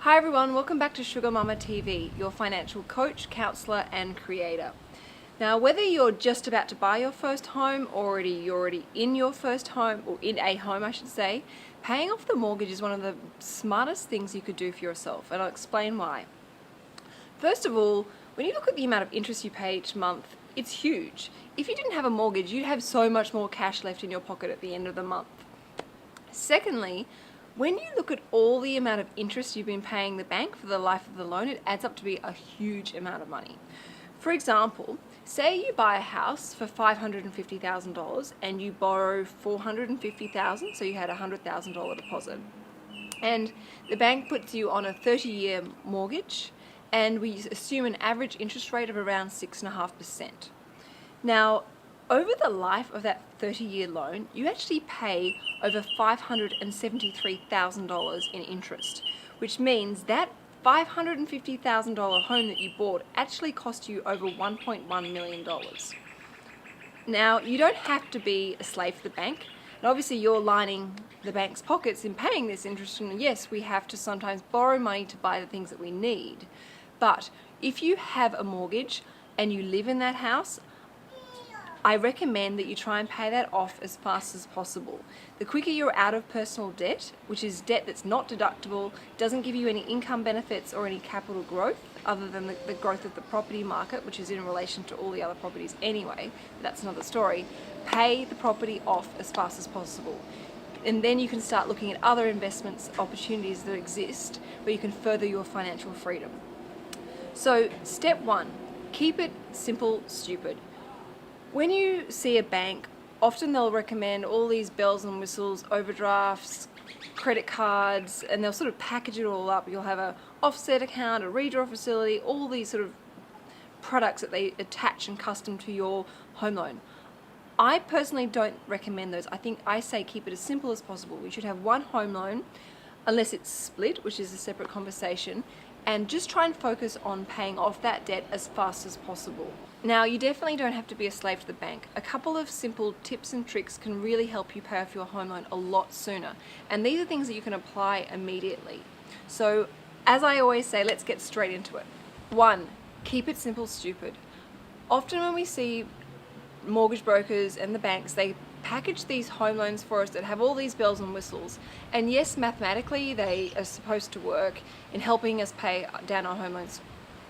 Hi everyone, welcome back to Sugar Mama TV, your financial coach, counselor and creator. Now, whether you're just about to buy your first home or you're already in your first home, or in a home I should say, paying off the mortgage is one of the smartest things you could do for yourself, and I'll explain why. First of all, when you look at the amount of interest you pay each month, it's huge. If you didn't have a mortgage, you'd have so much more cash left in your pocket at the end of the month. Secondly, when you look at all the amount of interest you've been paying the bank for the life of the loan, it adds up to be a huge amount of money. For example, say you buy a house for $550,000 and you borrow $450,000, so you had a $100,000 deposit. And the bank puts you on a 30-year mortgage, and we assume an average interest rate of around 6.5%. Now, over the life of that 30-year loan, you actually pay over $573,000 in interest, which means that $550,000 home that you bought actually cost you over $1.1 million. Now, you don't have to be a slave to the bank, and obviously you're lining the bank's pockets in paying this interest, and yes, we have to sometimes borrow money to buy the things that we need. But if you have a mortgage and you live in that house, I recommend that you try and pay that off as fast as possible. The quicker you're out of personal debt, which is debt that's not deductible, doesn't give you any income benefits or any capital growth other than the growth of the property market, which is in relation to all the other properties anyway, that's another story. Pay the property off as fast as possible. And then you can start looking at other investments opportunities that exist where you can further your financial freedom. So step one, keep it simple, stupid. When you see a bank, often they'll recommend all these bells and whistles, overdrafts, credit cards, and they'll sort of package it all up. You'll have an offset account, a redraw facility, all these sort of products that they attach and custom to your home loan. I personally don't recommend those. I say keep it as simple as possible. You should have one home loan, unless it's split, which is a separate conversation, and just try and focus on paying off that debt as fast as possible. Now, you definitely don't have to be a slave to the bank. A couple of simple tips and tricks can really help you pay off your home loan a lot sooner. And these are things that you can apply immediately. So, as I always say, let's get straight into it. 1, keep it simple, stupid. Often when we see mortgage brokers and the banks, they package these home loans for us that have all these bells and whistles. And yes, mathematically, they are supposed to work in helping us pay down our home loans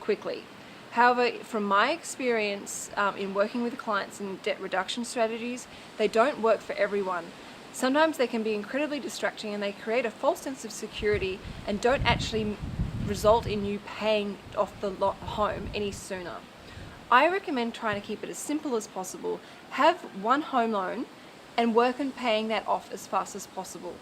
quickly. However, from my experience in working with clients in debt reduction strategies, they don't work for everyone. Sometimes they can be incredibly distracting and they create a false sense of security and don't actually result in you paying off the home any sooner. I recommend trying to keep it as simple as possible. Have one home loan and work on paying that off as fast as possible.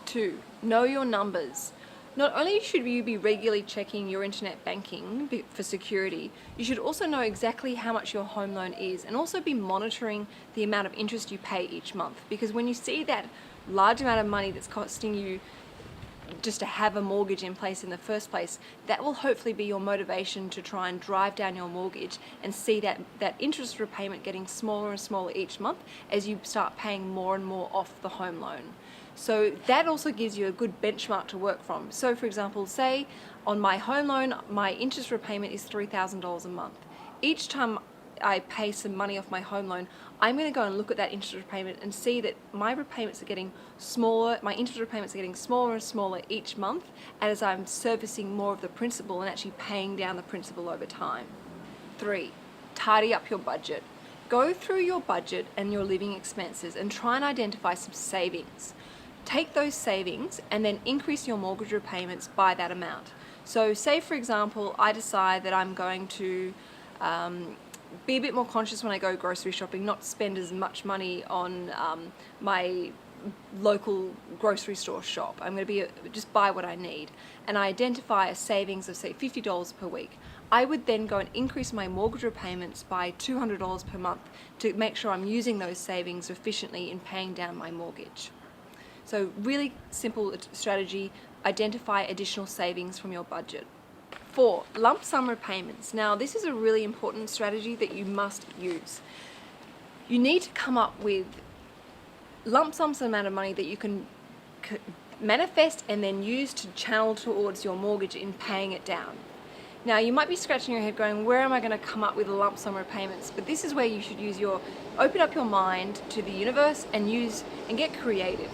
2, know your numbers. Not only should you be regularly checking your internet banking for security, you should also know exactly how much your home loan is and also be monitoring the amount of interest you pay each month. Because when you see that large amount of money that's costing you just to have a mortgage in place in the first place, that will hopefully be your motivation to try and drive down your mortgage and see that interest repayment getting smaller and smaller each month as you start paying more and more off the home loan. So that also gives you a good benchmark to work from. So for example, say on my home loan, my interest repayment is $3,000 a month. Each time I pay some money off my home loan, I'm going to go and look at that interest repayment and see that my repayments are getting smaller, my interest repayments are getting smaller and smaller each month as I'm servicing more of the principal and actually paying down the principal over time. 3, tidy up your budget. Go through your budget and your living expenses and try and identify some savings. Take those savings and then increase your mortgage repayments by that amount. So say for example, I decide that I'm going to be a bit more conscious when I go grocery shopping, not spend as much money on my local grocery store shop. I'm going to just buy what I need, and I identify a savings of say $50 per week. I would then go and increase my mortgage repayments by $200 per month to make sure I'm using those savings efficiently in paying down my mortgage. So really simple strategy, identify additional savings from your budget. 4, lump sum repayments. Now this is a really important strategy that you must use. You need to come up with lump sums amount of money that you can manifest and then use to channel towards your mortgage in paying it down. Now you might be scratching your head going, where am I going to come up with a lump sum repayments? But this is where you should open up your mind to the universe and get creative.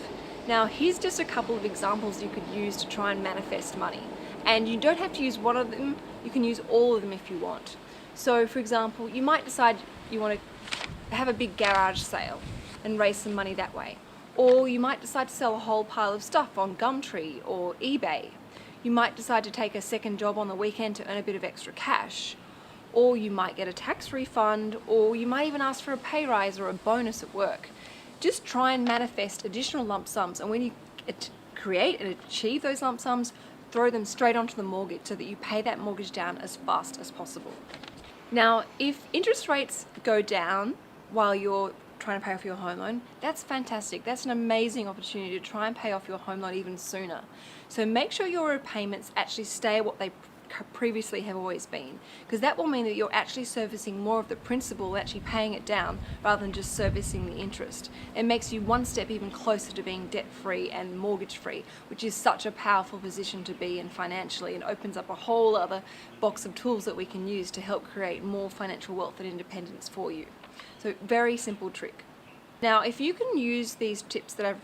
Now here's just a couple of examples you could use to try and manifest money. And you don't have to use one of them, you can use all of them if you want. So for example, you might decide you want to have a big garage sale and raise some money that way. Or you might decide to sell a whole pile of stuff on Gumtree or eBay. You might decide to take a second job on the weekend to earn a bit of extra cash. Or you might get a tax refund, or you might even ask for a pay rise or a bonus at work. Just try and manifest additional lump sums, and when you create and achieve those lump sums, throw them straight onto the mortgage so that you pay that mortgage down as fast as possible. Now, if interest rates go down while you're trying to pay off your home loan, that's fantastic. That's an amazing opportunity to try and pay off your home loan even sooner. So make sure your repayments actually stay what they previously have always been, because that will mean that you're actually servicing more of the principal, actually paying it down rather than just servicing the interest. It makes you one step even closer to being debt-free and mortgage-free, which is such a powerful position to be in financially, and opens up a whole other box of tools that we can use to help create more financial wealth and independence for you. So very simple trick. Now if you can use these tips that I've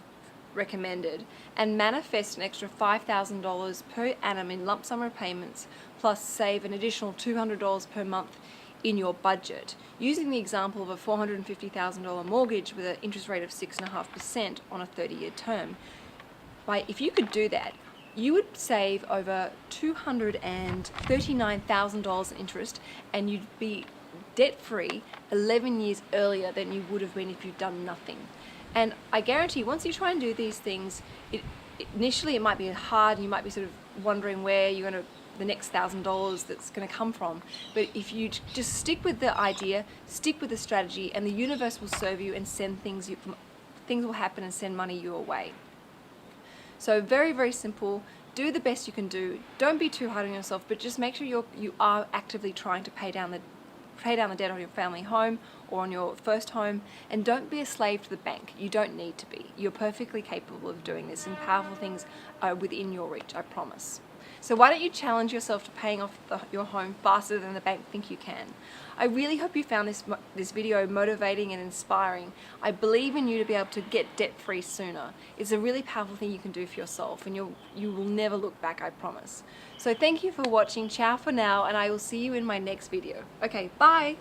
recommended and manifest an extra $5,000 per annum in lump sum repayments, plus save an additional $200 per month in your budget, using the example of a $450,000 mortgage with an interest rate of 6.5% on a 30-year term, if you could do that, you would save over $239,000 in interest, and you'd be debt-free 11 years earlier than you would have been if you'd done nothing. And I guarantee once you try and do these things, initially it might be hard, and you might be sort of wondering where the next $1,000 that's going to come from. But if you just stick with the idea, stick with the strategy, and the universe will serve you and send things will happen and send money your way. So very, very simple. Do the best you can do. Don't be too hard on yourself, but just make sure you are actively trying to pay down the debt on your family home or on your first home, and don't be a slave to the bank. You don't need to be. You're perfectly capable of doing this, and powerful things are within your reach, I promise. So why don't you challenge yourself to paying off your home faster than the bank think you can? I really hope you found this video motivating and inspiring. I believe in you to be able to get debt-free sooner. It's a really powerful thing you can do for yourself, and you will never look back, I promise. So thank you for watching. Ciao for now, and I will see you in my next video. Okay, bye!